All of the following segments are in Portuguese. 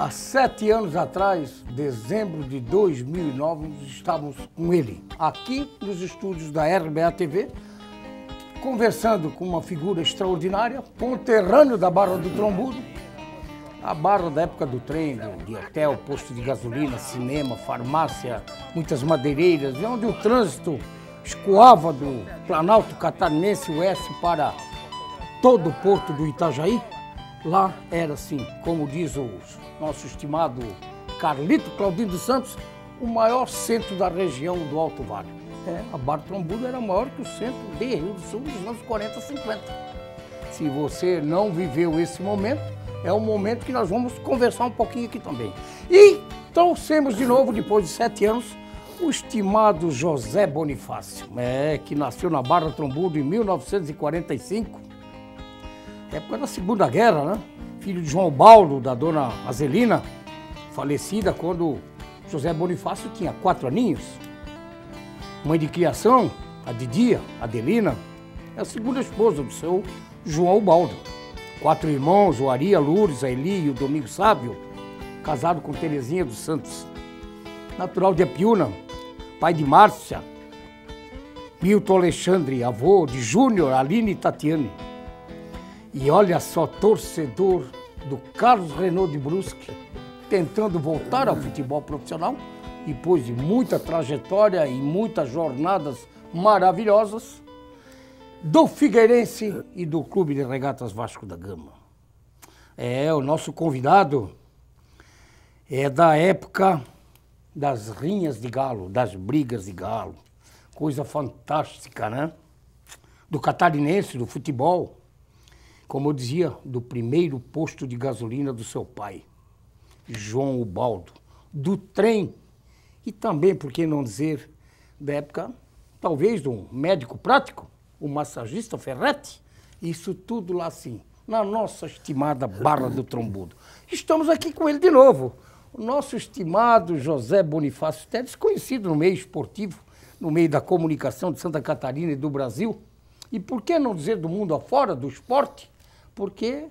Há 7 anos atrás, dezembro de 2009, estávamos com ele, aqui nos estúdios da RBA TV, conversando com uma figura extraordinária, conterrâneo da Barra do Trombudo, a Barra da época do trem, de hotel, posto de gasolina, cinema, farmácia, muitas madeireiras, onde o trânsito escoava do Planalto Catarinense Oeste para todo o porto do Itajaí. Lá era assim, como diz o nosso estimado Carlito Claudino dos Santos, o maior centro da região do Alto Vale. A Barra do Trombudo era maior que o centro de Rio do Sul dos anos 40, 50. Se você não viveu esse momento, é um momento que nós vamos conversar um pouquinho aqui também. E trouxemos de novo, depois de 7 anos, o estimado José Bonifácio, que nasceu na Barra do Trombudo em 1945, época da Segunda Guerra, né? Filho de João Baldo, da dona Azelina, falecida quando José Bonifácio tinha 4 aninhos. Mãe de criação, a Didia, Adelina, é a segunda esposa do seu João Baldo. 4 irmãos, o Ari, a Lourdes, a Eli e o Domingo Sábio, casado com Terezinha dos Santos. Natural de Apiúna, pai de Márcia, Milton Alexandre, avô de Júnior, Aline e Tatiane. E olha só, torcedor do Carlos Renault de Brusque, tentando voltar ao futebol profissional, depois de muita trajetória e muitas jornadas maravilhosas, do Figueirense e do Clube de Regatas Vasco da Gama. O nosso convidado é da época das rinhas de galo, das brigas de galo. Coisa fantástica, né? Do catarinense, do futebol. Como eu dizia, do primeiro posto de gasolina do seu pai, João Ubaldo, do trem e também, por que não dizer, da época, talvez, de um médico prático, o massagista Ferretti, isso tudo lá assim, na nossa estimada Barra do Trombudo. Estamos aqui com ele de novo, o nosso estimado José Bonifácio, até desconhecido no meio esportivo, no meio da comunicação de Santa Catarina e do Brasil, e por que não dizer do mundo afora, do esporte, porque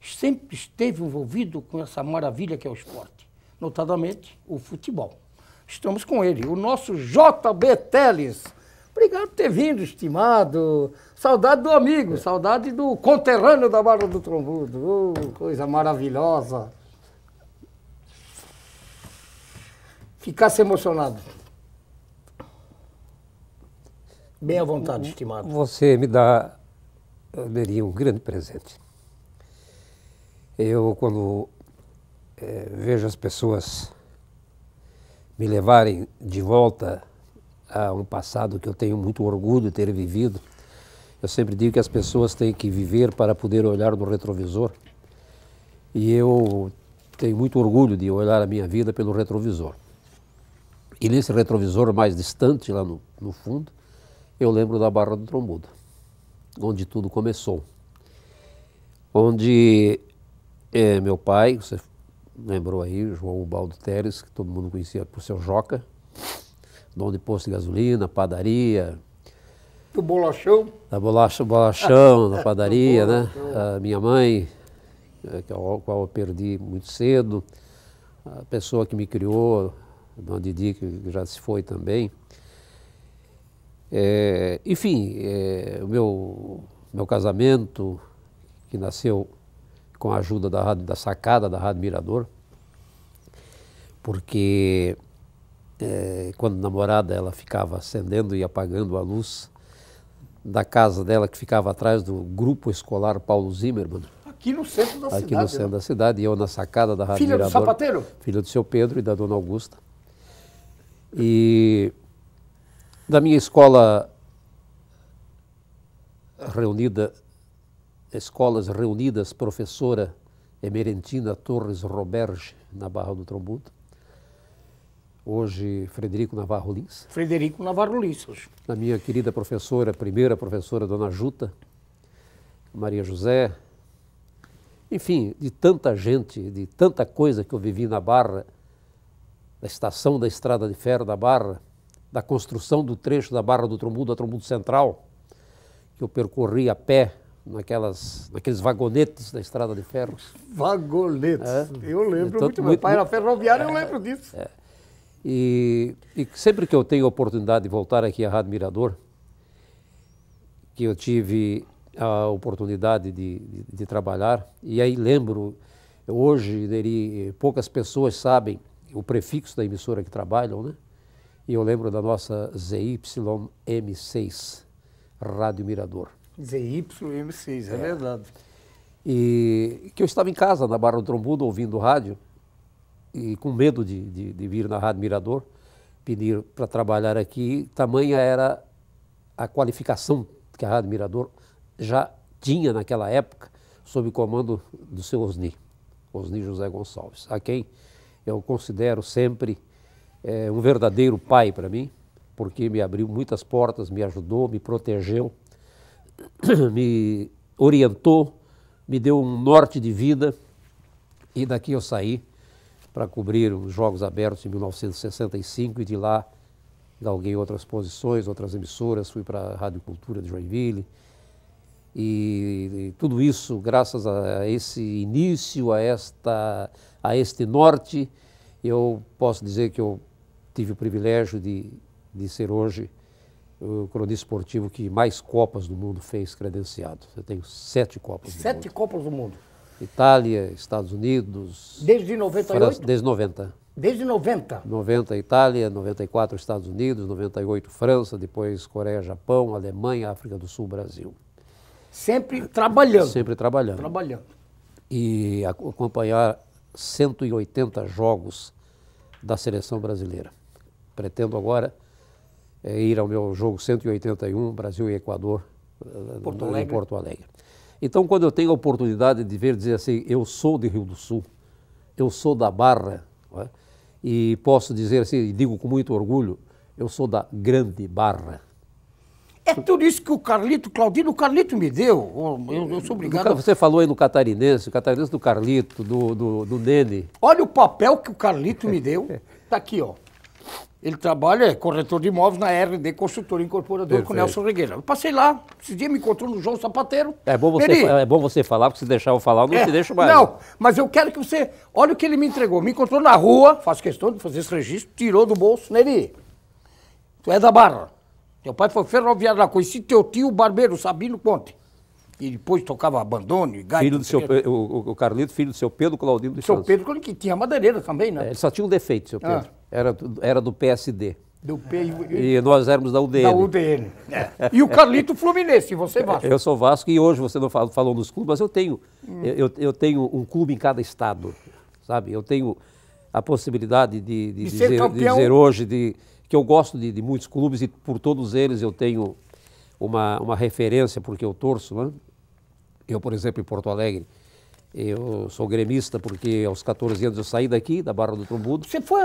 sempre esteve envolvido com essa maravilha que é o esporte, notadamente o futebol. Estamos com ele, o nosso JB Teles. Obrigado por ter vindo, estimado. Saudade do amigo, saudade do conterrâneo da Barra do Trombudo. Coisa maravilhosa. Ficasse emocionado. Bem à vontade, estimado. Você me dá, Meri, um grande presente. Eu, quando vejo as pessoas me levarem de volta a um passado que eu tenho muito orgulho de ter vivido, eu sempre digo que as pessoas têm que viver para poder olhar no retrovisor. E eu tenho muito orgulho de olhar a minha vida pelo retrovisor. E nesse retrovisor mais distante, lá no fundo, eu lembro da Barra do Trombudo, onde tudo começou. Onde meu pai, você lembrou aí, João Ubaldo Teles, que todo mundo conhecia por seu Joca, dono de posto de gasolina, padaria. Do bolachão? Da bolachão, da padaria, né? A minha mãe, a qual eu perdi muito cedo, a pessoa que me criou, a dona Didi, que já se foi também. Enfim, o meu casamento, que nasceu com a ajuda da sacada da Rádio Mirador, porque quando namorada ela ficava acendendo e apagando a luz da casa dela, que ficava atrás do grupo escolar Paulo Zimmermann. Aqui no centro da cidade. Aqui no centro da cidade, e eu na sacada da Rádio Filha Mirador. Filha do sapateiro? Filha do seu Pedro e da dona Augusta. E da minha escola reunida, Escolas Reunidas, professora Emerentina Torres Roberge, na Barra do Trombudo. Hoje, Frederico Navarro Lins. Frederico Navarro Lins, hoje. Da minha querida professora, primeira professora, Dona Juta, Maria José. Enfim, de tanta gente, de tanta coisa que eu vivi na Barra, da estação da Estrada de Ferro da Barra, da construção do trecho da Barra do Trombudo a Trombudo Central, que eu percorri a pé naqueles vagonetes da estrada de ferro. Vagonetes. Eu lembro muito. Meu pai era ferroviário, eu lembro disso. E sempre que eu tenho a oportunidade de voltar aqui à Rádio Mirador, que eu tive a oportunidade de trabalhar, e aí lembro, hoje poucas pessoas sabem o prefixo da emissora que trabalham, né? E eu lembro da nossa ZYM6, Rádio Mirador. ZYM6, é verdade. E que eu estava em casa, na Barra do Trombudo, ouvindo rádio, e com medo de vir na Rádio Mirador, pedir para trabalhar aqui, tamanha era a qualificação que a Rádio Mirador já tinha naquela época, sob o comando do seu Osni José Gonçalves, a quem eu considero sempre um verdadeiro pai para mim, porque me abriu muitas portas, me ajudou, me protegeu, me orientou, me deu um norte de vida, e daqui eu saí para cobrir os Jogos Abertos em 1965, e de lá galguei outras posições, outras emissoras, fui para a Rádio Cultura de Joinville, e tudo isso graças a esse início, a este norte, eu posso dizer que eu tive o privilégio de ser hoje o cronista esportivo que mais Copas do Mundo fez credenciado. Eu tenho 7 Copas do Mundo. 7 Copas do Mundo. Itália, Estados Unidos... Desde 98? França, desde 90. Desde 90? 90 Itália, 94 Estados Unidos, 98 França, depois Coreia, Japão, Alemanha, África do Sul, Brasil. Sempre trabalhando. Sempre trabalhando. Trabalhando. E acompanhar 180 jogos da seleção brasileira. Pretendo agora ir ao meu jogo 181, Brasil e Equador, em Porto Alegre. Então, quando eu tenho a oportunidade de dizer assim, eu sou de Rio do Sul, eu sou da Barra, não é? E posso dizer assim, e digo com muito orgulho, eu sou da Grande Barra. É tudo isso que o Carlito me deu. Eu sou obrigado. Você falou aí no Catarinense, o Catarinense do Carlito, do Nene. Olha o papel que o Carlito me deu. Tá aqui, ó. Ele trabalha, é corretor de imóveis na RD Construtora Incorporadora com Nelson Regueira. Eu passei lá, esse dia me encontrou no João Sapateiro. É bom você falar, porque se deixar eu falar, eu não te deixo mais. Não, mas eu quero que você... Olha o que ele me entregou. Me encontrou na rua, faço questão de fazer esse registro, tirou do bolso. Neri, tu é da Barra. Teu pai foi ferroviário lá, conheci teu tio, o barbeiro, Sabino Conte. E depois tocava abandone, gaita. Filho do o Carlito, filho do seu Pedro Claudino dos Santos. Seu Pedro, que tinha madeireira também, né? Ele só tinha um defeito, seu Pedro. Era do PSD. E nós éramos da UDN. Da UDN. E o Carlito Fluminense, você Vasco. Eu sou Vasco, e hoje você não falou nos clubes, mas eu tenho um clube em cada estado, sabe? Eu tenho a possibilidade de dizer hoje que eu gosto de muitos clubes, e por todos eles eu tenho uma referência, porque eu torço, né? Eu, por exemplo, em Porto Alegre, eu sou gremista porque aos 14 anos eu saí daqui, da Barra do Trombudo. Você foi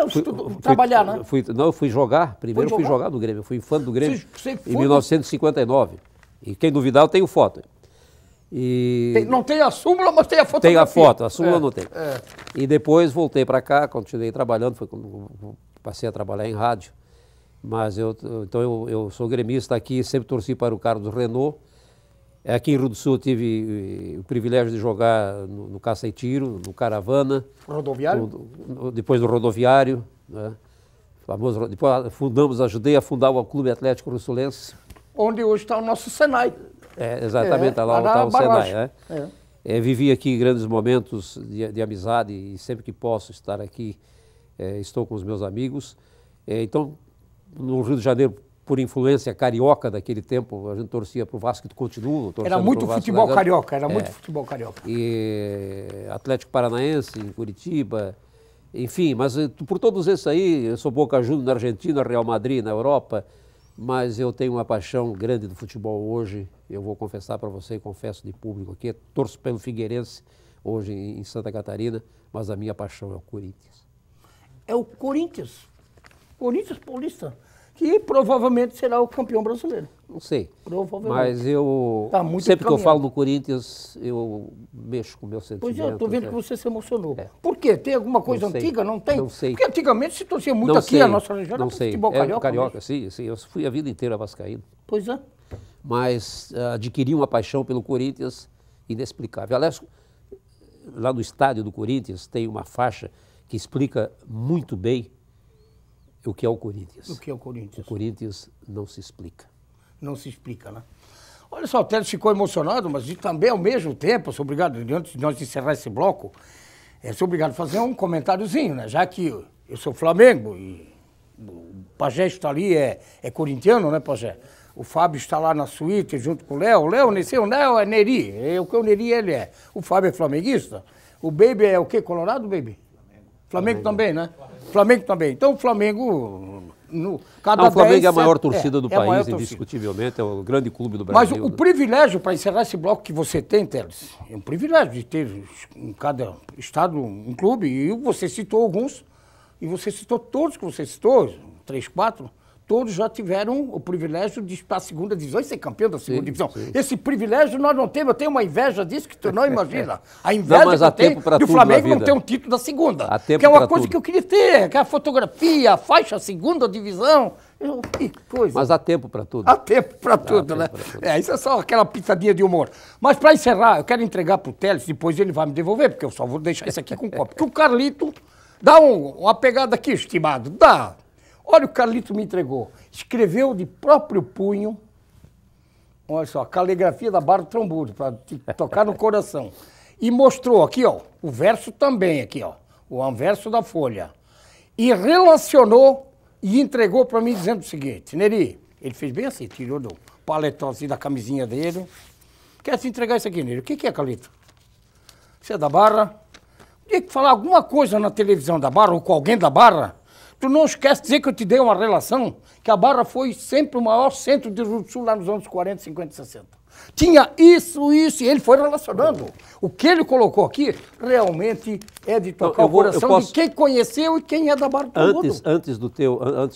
trabalhar, né? Eu fui jogar, primeiro fui jogar no Grêmio, eu fui fã do Grêmio em 1959. E quem duvidar, eu tenho foto. Não tem a súmula, mas tem a fotografia. Tem a foto, a súmula não tem. E depois voltei para cá, continuei trabalhando, passei a trabalhar em rádio. Mas eu sou gremista aqui, sempre torci para o Carlos Renault. Aqui em Rio do Sul eu tive o privilégio de jogar no Caça e Tiro, no Caravana. Rodoviário? Depois do Rodoviário. Né? Depois ajudei a fundar o Clube Atlético Rio-Sulense. Onde hoje está o nosso Senai. Exatamente, lá está o Senai. Né? Vivi aqui grandes momentos de amizade, e sempre que posso estar aqui, estou com os meus amigos. Então, no Rio de Janeiro, por influência carioca daquele tempo, a gente torcia para o Vasco, que continua torcendo. Era muito futebol carioca, muito futebol carioca. E Atlético Paranaense, em Curitiba, enfim, mas por todos esses aí, eu sou Boca Juniors na Argentina, Real Madrid na Europa, mas eu tenho uma paixão grande do futebol hoje, eu vou confessar para você, confesso de público aqui, torço pelo Figueirense, hoje em Santa Catarina, mas a minha paixão é o Corinthians. É o Corinthians Paulista, que provavelmente será o campeão brasileiro. Não sei, provavelmente. Mas eu, sempre que eu falo no Corinthians, eu mexo com o meu sentimento. Pois é, eu estou vendo que você se emocionou. Por quê? Tem alguma coisa antiga? Não tem? Não sei. Porque antigamente se torcia muito aqui, a nossa região, não sei. Futebol carioca. Carioca, sim, eu fui a vida inteira vascaíno. Pois é. mas adquiri uma paixão pelo Corinthians inexplicável. Aliás, lá no estádio do Corinthians tem uma faixa que explica muito bem o que é o Corinthians. O que é o Corinthians? O Corinthians não se explica. Não se explica, né? Olha só, o Teles ficou emocionado, mas também ao mesmo tempo, eu sou obrigado, antes de nós encerrar esse bloco, eu sou obrigado a fazer um comentáriozinho, né? Já que eu sou Flamengo e o Pajé está ali, é corintiano, né, Pajé? O Fábio está lá na suíte junto com o Léo. O Léo, o Léo é Neri, o que o Neri ele é. O Fábio é flamenguista. O Baby é o quê? Colorado, Baby? Flamengo também, né? Flamengo também. Então o Flamengo... o Flamengo é a maior torcida do país, indiscutivelmente, é o grande clube do Brasil. Mas o privilégio, para encerrar esse bloco que você tem, Teles, é um privilégio de ter em cada estado um clube, e você citou alguns, e você citou todos que você citou, 3, 4, todos já tiveram o privilégio de ir para a segunda divisão e ser campeão da segunda divisão. Sim. Esse privilégio nós não temos, eu tenho uma inveja disso que tu não imagina. A inveja que eu tenho do Flamengo não ter um título da segunda, que é uma coisa que eu queria ter, que é a fotografia, a faixa, a segunda divisão. Que coisa. Mas há tempo para tudo. Há tempo para tudo, né? Isso é só aquela pitadinha de humor. Mas para encerrar, eu quero entregar para o Teles, depois ele vai me devolver, porque eu só vou deixar isso aqui com o copo. Porque o Carlito dá uma pegada aqui, estimado, dá. Olha o que o Carlito me entregou. Escreveu de próprio punho, olha só, a caligrafia da Barra do Trombudo, para tocar no coração. E mostrou aqui, ó, o verso também aqui, ó, o anverso da folha. E relacionou e entregou para mim dizendo o seguinte: Neri, ele fez bem assim, tirou do paletó assim, da camisinha dele. Quer te entregar isso aqui, Neri? O que é, Carlito? Isso é da Barra? Tinha que falar alguma coisa na televisão da Barra ou com alguém da Barra. Tu não esquece de dizer que eu te dei uma relação, que a Barra foi sempre o maior centro de Rio do Sul lá nos anos 40, 50 e 60. Tinha isso, e ele foi relacionando. O que ele colocou aqui realmente é de tocar o coração de quem conheceu e quem é da Barra do mundo. Antes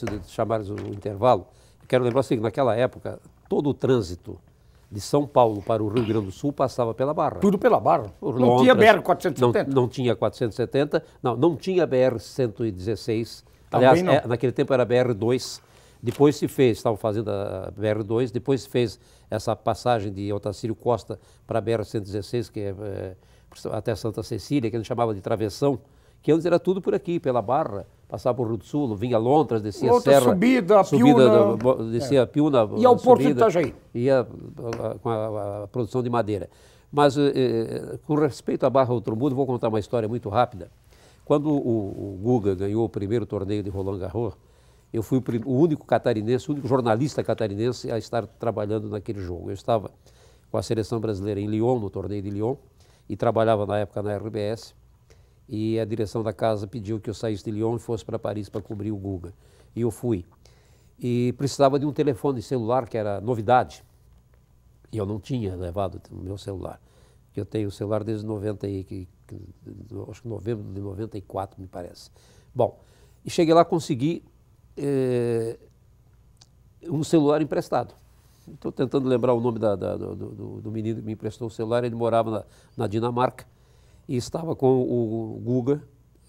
de chamares o intervalo, eu quero lembrar assim, que naquela época, todo o trânsito de São Paulo para o Rio Grande do Sul passava pela Barra. Tudo pela Barra. Não tinha BR-470? Não tinha 470, não tinha BR-116. Aliás, naquele tempo era BR-2, depois se fez, estavam fazendo a BR-2, depois se fez essa passagem de Otacílio Costa para a BR-116, que é até Santa Cecília, que a gente chamava de travessão, que antes era tudo por aqui, pela Barra, passava por Rio do Sul, vinha Lontras, descia a Serra, subida, Piúna, descia a Piúna, e ao Porto de Itajaí. Ia com a produção de madeira. Mas com respeito à Barra do Trombudo, vou contar uma história muito rápida. Quando o Guga ganhou o primeiro torneio de Roland Garros, eu fui o único catarinense, o único jornalista catarinense a estar trabalhando naquele jogo. Eu estava com a seleção brasileira em Lyon, no torneio de Lyon, e trabalhava na época na RBS, e a direção da casa pediu que eu saísse de Lyon e fosse para Paris para cobrir o Guga. E eu fui. E precisava de um telefone celular, que era novidade, e eu não tinha levado o meu celular. Eu tenho o celular desde acho que novembro de 94, me parece. Bom, e cheguei lá, consegui um celular emprestado. Estou tentando lembrar o nome do menino que me emprestou o celular. Ele morava na Dinamarca e estava com o Guga,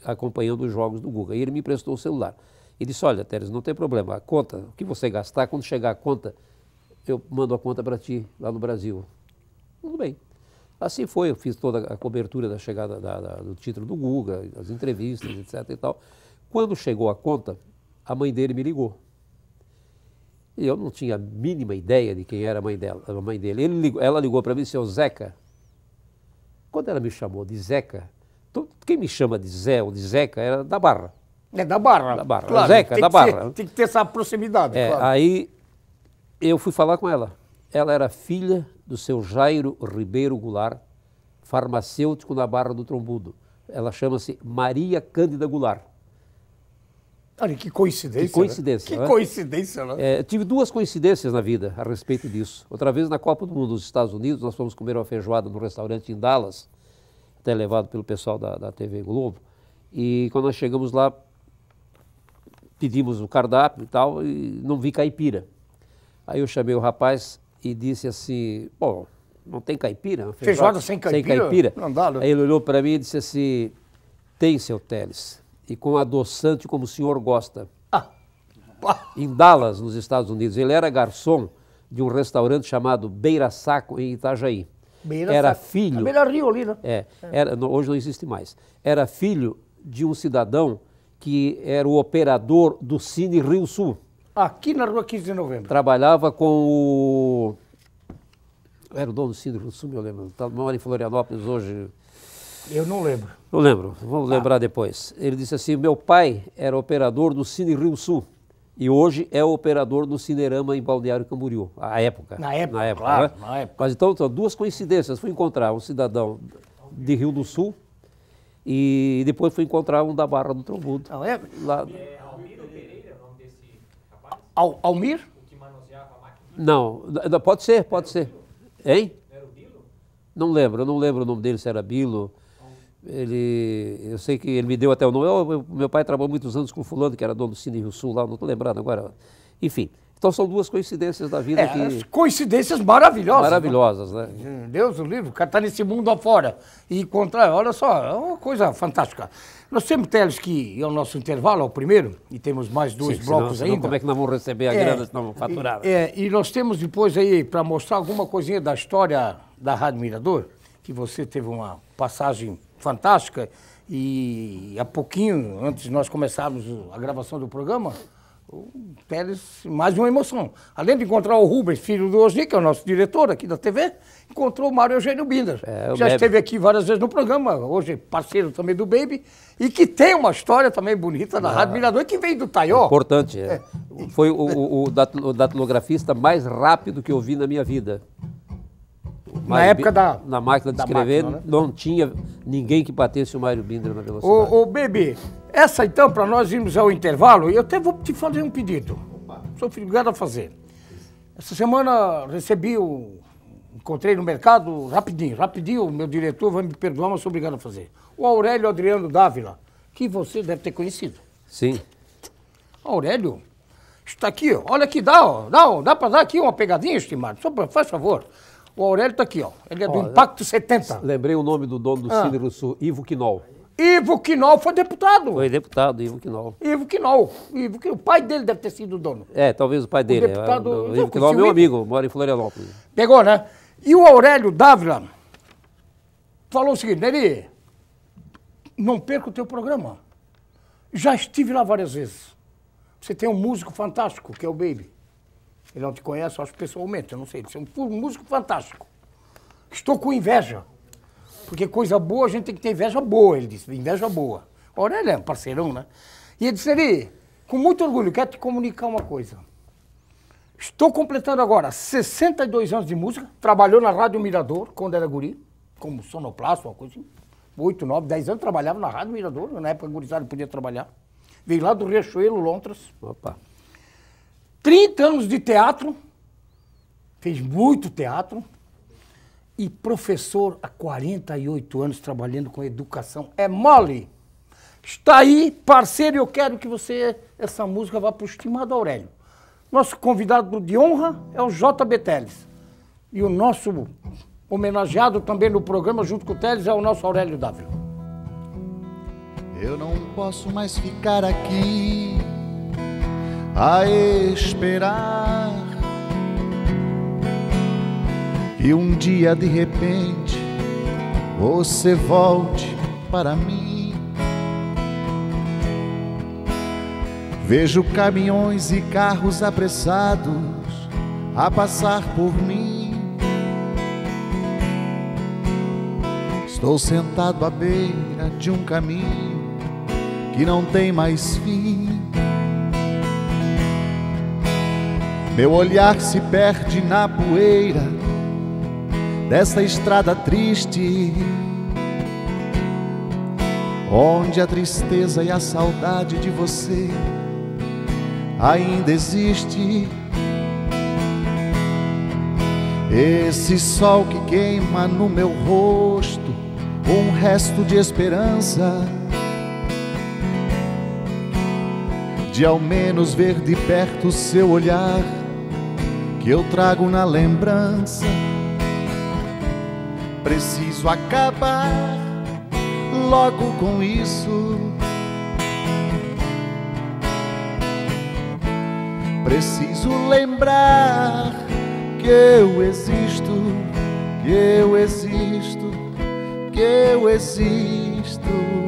acompanhando os jogos do Guga. E ele me emprestou o celular. Ele disse: olha, Teres, não tem problema, a conta, o que você gastar, quando chegar a conta, eu mando a conta para ti, lá no Brasil. Tudo bem. Assim foi, eu fiz toda a cobertura da chegada do título do Guga, as entrevistas, etc. e tal. Quando chegou a conta, a mãe dele me ligou. E eu não tinha a mínima ideia de quem era a mãe dele. Ela ligou para mim e disse: ô Zeca. Quando ela me chamou de Zeca, quem me chama de Zé ou de Zeca era da Barra. É da Barra. Da Barra. Claro, Zeca, da Barra. Tem que ter essa proximidade. Claro. Aí eu fui falar com ela. Ela era filha do seu Jairo Ribeiro Goulart, farmacêutico na Barra do Trombudo. Ela chama-se Maria Cândida Goulart. Olha, que coincidência. Que coincidência. Né? Que coincidência, né? Tive duas coincidências na vida a respeito disso. Outra vez na Copa do Mundo dos Estados Unidos, nós fomos comer uma feijoada no restaurante em Dallas, até levado pelo pessoal da TV Globo. E quando nós chegamos lá, pedimos o cardápio e tal, e não vi caipira. Aí eu chamei o rapaz e disse assim: bom, não tem caipira? Feijoada sem caipira? Sem caipira. Não dá, né? Aí ele olhou para mim e disse assim: tem, seu Teles, e com adoçante como o senhor gosta. Em Dallas, nos Estados Unidos. Ele era garçom de um restaurante chamado Beira Saco, em Itajaí. Era filho... A Beira Rio ali, né? Hoje não existe mais. Era filho de um cidadão que era o operador do Cine Rio Sul. Aqui na rua 15 de novembro. Trabalhava com o... Era o dono do Cine Rio Sul, eu lembro. Mora em Florianópolis hoje. Eu não lembro. Não lembro, vamos lembrar depois. Ele disse assim, meu pai era operador do Cine Rio Sul e hoje é o operador do Cinerama em Balneário Camboriú, à época. Na época, claro, né? Na época. Mas então, duas coincidências. Fui encontrar um cidadão de Rio do Sul e depois fui encontrar um da Barra do Trombudo. Não é? Lá... Almir Pereira, o nome desse rapaz? Almir? O que manuseava a máquina? Não, pode ser. Hein? Era o Bilo? Não lembro, eu não lembro o nome dele, se era Bilo. Eu sei que ele me deu até o nome. Meu pai trabalhou muitos anos com fulano, que era dono do Cine Rio Sul, lá, não estou lembrando agora. Enfim, então são duas coincidências da vida que... Coincidências maravilhosas. Maravilhosas, né? Deus o livre, o cara está nesse mundo afora e encontrar, olha só, é uma coisa fantástica. Nós temos Teles que é o nosso intervalo, é o primeiro, e temos mais dois blocos ainda. Como é que nós vamos receber a grana se não vamos faturar? E nós temos depois aí, para mostrar alguma coisinha da história da Rádio Mirador, que você teve uma passagem fantástica e há pouquinho, antes de nós começarmos a gravação do programa, o Teles, mais uma emoção. Além de encontrar o Rubens, filho do Osni, que é o nosso diretor aqui da TV, encontrou o Mário Eugênio Binder. Já esteve aqui várias vezes no programa, hoje parceiro também do Baby, e que tem uma história também bonita da Rádio Mirador, que veio do Taió. Importante, Foi o datilografista mais rápido que eu vi na minha vida. Na época da... Na máquina de escrever, máquina, né? Não tinha ninguém que batesse o Mário Binder na velocidade. Ô, Baby, essa então, para nós irmos ao intervalo, eu até vou te fazer um pedido. Sou obrigado a fazer. Essa semana encontrei no mercado, rapidinho, o meu diretor vai me perdoar, mas sou obrigado a fazer. O Aurélio Adriano Dávila, que você deve ter conhecido. Sim. Aurélio, está aqui, ó. Olha aqui, dá para dar aqui uma pegadinha, estimado? Faz favor. O Aurélio está aqui, ó. Ele é do Impacto 70. Lembrei o nome do dono do Cine Rio Sul, Ivo Quinol. Ivo Quinol foi deputado. Foi deputado, Ivo Quinol. O pai dele deve ter sido o dono. Talvez o pai dele. O deputado... O Ivo Quinol é meu amigo, mora em Florianópolis. Pegou, né? E o Aurélio Dávila falou o seguinte, Neri, não perca o teu programa. Já estive lá várias vezes. Você tem um músico fantástico, que é o Baby. Ele não te conhece, eu acho pessoalmente, eu não sei. Ele é um músico fantástico. Estou com inveja. Porque coisa boa, a gente tem que ter inveja boa, ele disse. Inveja boa. O Aurélio é um parceirão, né? E ele disse, Neri, com muito orgulho, quero te comunicar uma coisa. Estou completando agora 62 anos de música. Trabalhou na Rádio Mirador, quando era guri, como sonoplasta, uma coisa assim. 8, 9, 10 anos trabalhava na Rádio Mirador. Na época, gurizada podia trabalhar. Veio lá do Riachuelo, Lontras. Opa. 30 anos de teatro, fez muito teatro, e professor há 48 anos trabalhando com educação. É mole. Está aí, parceiro, eu quero que essa música vá para o estimado Aurélio. Nosso convidado de honra é o JB Teles. E o nosso homenageado também no programa, junto com o Teles, é o nosso Aurélio Dávila. Eu não posso mais ficar aqui a esperar que um dia de repente você volte para mim. Vejo caminhões e carros apressados a passar por mim. Estou sentado à beira de um caminho que não tem mais fim. Meu olhar se perde na poeira desta estrada triste, onde a tristeza e a saudade de você ainda existe. Esse sol que queima no meu rosto, um resto de esperança de ao menos ver de perto o seu olhar que eu trago na lembrança. Preciso acabar logo com isso. Preciso lembrar eu existo, que eu existo, que eu existo.